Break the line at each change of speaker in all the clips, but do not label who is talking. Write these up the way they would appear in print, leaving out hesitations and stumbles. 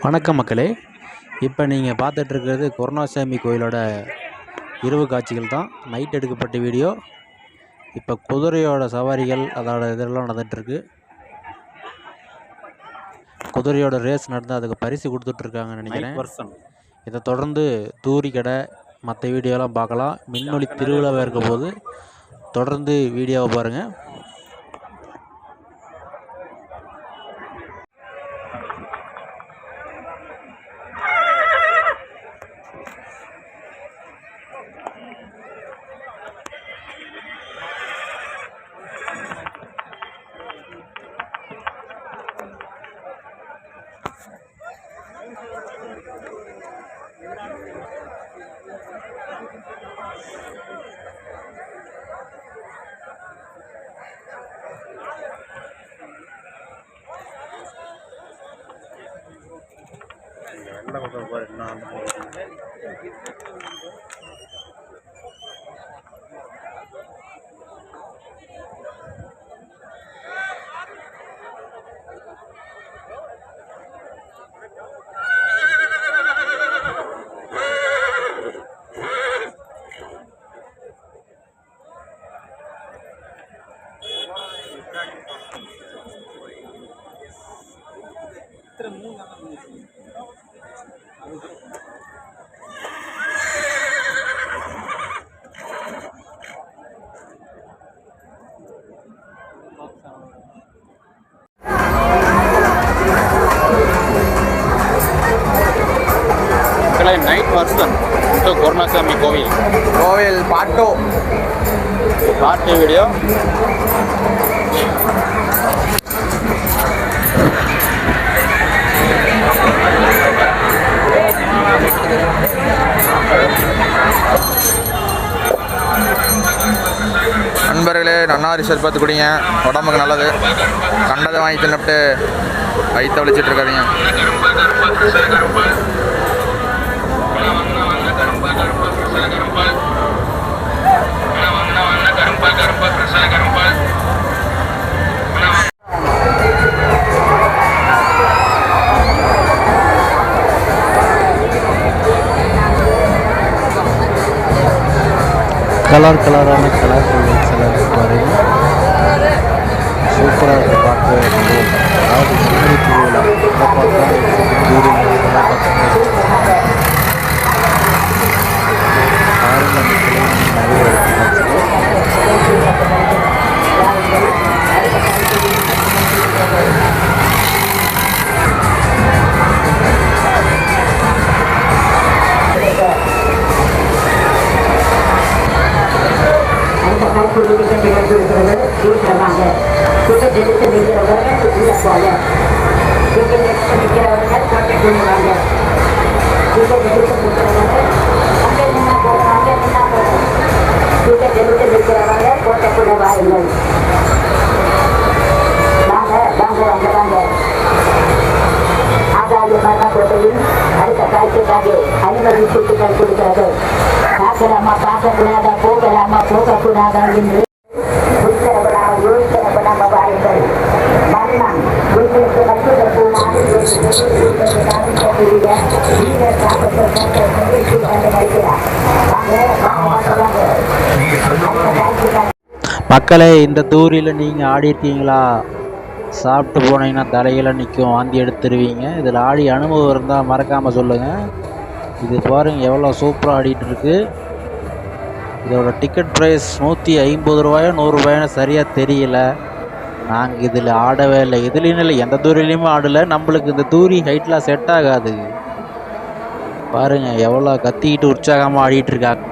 வணக்கம் மக்களே. இப்போ நீங்கள் பார்த்துட்ருக்கிறது கருணாசாமி கோயிலோட இரவு காட்சிகள் தான். நைட் எடுக்கப்பட்ட வீடியோ. இப்போ குதிரையோட சவாரிகள் அதோட இதெல்லாம் நடந்துகிட்ருக்கு. குதிரையோட ரேஸ் நடந்து அதுக்கு பரிசு கொடுத்துட்ருக்காங்கன்னு நினைக்கிறேன். இதை தொடர்ந்து தூரி கடை மற்ற வீடியோலாம் பார்க்கலாம். மின்னொளி திருவிழாவாக இருக்க போது தொடர்ந்து வீடியோவை பாருங்கள்.
நைட் வர்ஷன் கருணாசாமி கோவில் பாட்டு வீடியோ.
நண்பர்களே, நன்னாரி சர்பத்து குடிங்க, உடம்புக்கு நல்லது. கண்டதை வாங்கி தின்னுட்டு வயிற்ற வலிச்சிட்டு இருக்காதீங்க.
கலரான லைட்ஸ் எல்லாம் பாருங்க. சூப்பராக இருக்குது பார்க்க. அதாவது மின்னொளி திருவிழா
போகலாமா போகக்கூடாதா என்று
மக்களே, இந்த தூரியில் நீங்கள் ஆடி இருக்கீங்களா? சாப்பிட்டு போனீங்கன்னா தலையில் நிற்கும், வாந்தி எடுத்துருவீங்க. இதில் ஆடி அனுபவம் இருந்தால் மறக்காமல் சொல்லுங்கள். இது பாருங்கள் எவ்வளோ சூப்பராக ஆடிட்டு இருக்கு. இதோட டிக்கெட் ப்ரைஸ் 150 ரூபாயோ 100 ரூபாயோன்னு சரியாக தெரியல. நாங்கள் இதில் ஆடவே இல்லை. இதுலேயும் இல்லை, எந்த தூரிலையுமே ஆடலை. நம்மளுக்கு இந்த தூரி ஹைட்லாம் செட் ஆகாது. பாருங்கள் எவ்வளோ கத்திக்கிட்டு உற்சாகமாக ஆடிட்டுருக்காங்க.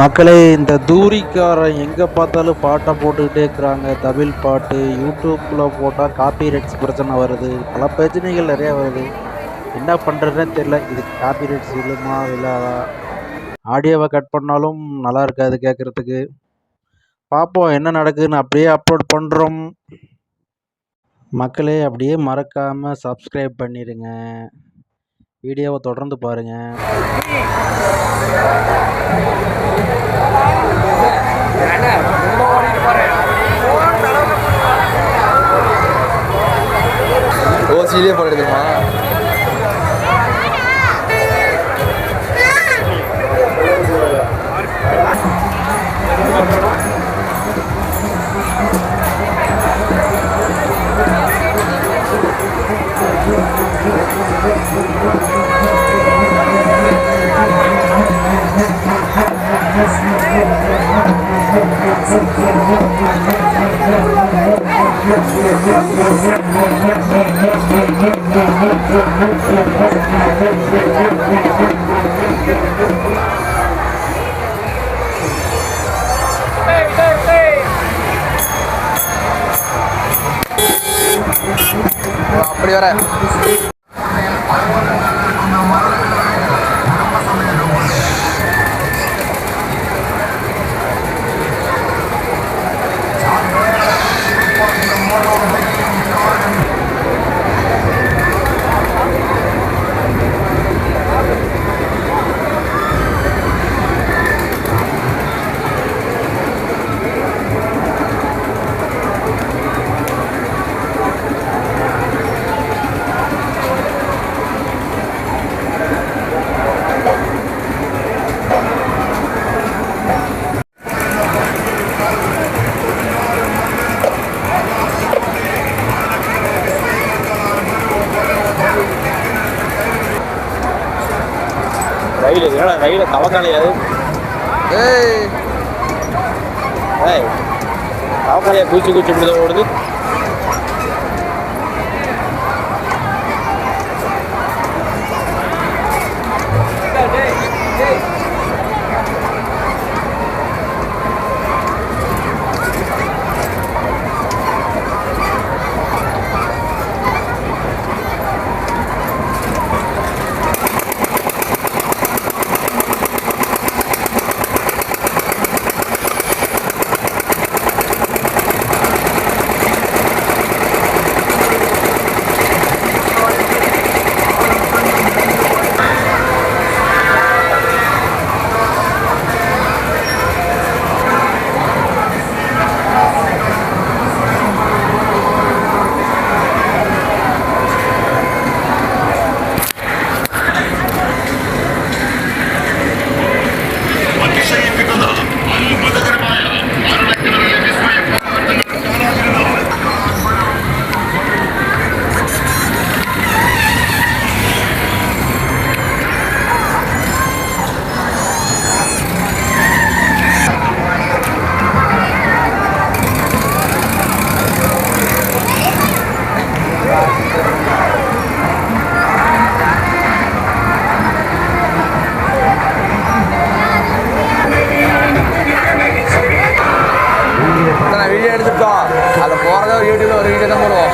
மக்களே, இந்த தூரிக்காரன் எங்கே பார்த்தாலும் பாட்டை போட்டுக்கிட்டே இருக்கிறாங்க. தமிழ் பாட்டு யூடியூப்பில் போட்டால் காப்பிரைட்ஸ் பிரச்சனை வருது. பல பிரச்சனைகள் நிறையா வருது. என்ன பண்ணுறதுனே தெரில. இதுக்கு காப்பிரைட்ஸ் விழுமா விழாதா? ஆடியோவை கட் பண்ணாலும் நல்லா இருக்காது கேட்குறதுக்கு. பார்ப்போம் என்ன நடக்குதுன்னு. அப்படியே அப்லோட் பண்ணுறோம். மக்களே, அப்படியே மறக்காமல் சப்ஸ்கிரைப் பண்ணிடுங்க. வீடியோவை தொடர்ந்து பாருங்கள்.
ஓசியிலே போடுதுமா. அப்படி வர
ரயில் என்னடா ரயில தவக்காலையாது?
ஏய்
ஏய் தவக்காலையா கூச்சி கூச்சி இப்படி தான் ஓடுது. வீடியோ எடுத்துட்டோம். அதை போகிறத ஒரு யூடியூப்ல ஒரு வீடியோ தான் போடுவோம்.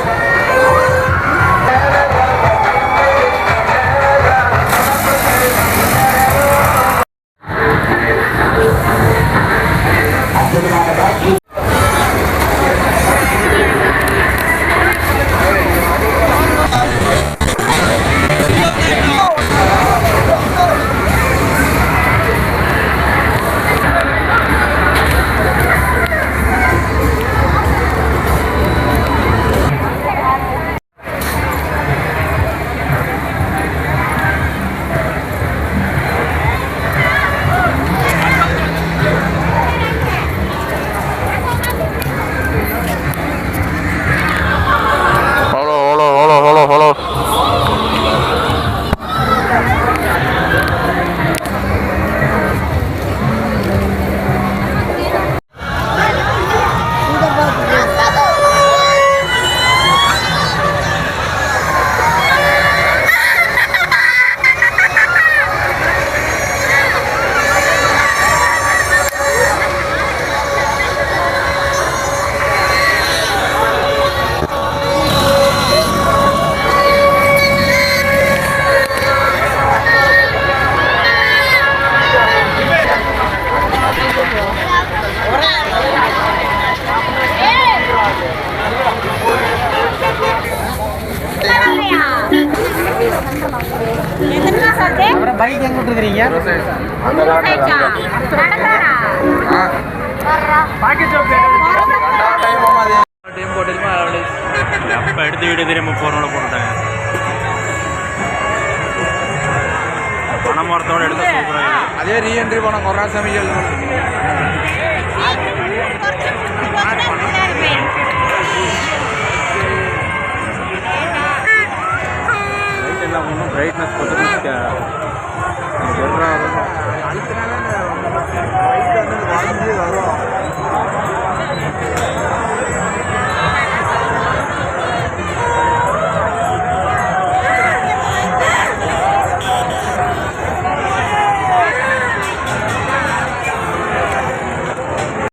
பைக் எங்க விட்டுருக்கீங்க?
அப்போ எடுத்து வீடு திரும்ப போகிறோட போட்டாங்க. பணமரத்தோடு எடுத்து
அதே ரீஎன்ட்ரி போனோம் கொரோனா சமையல்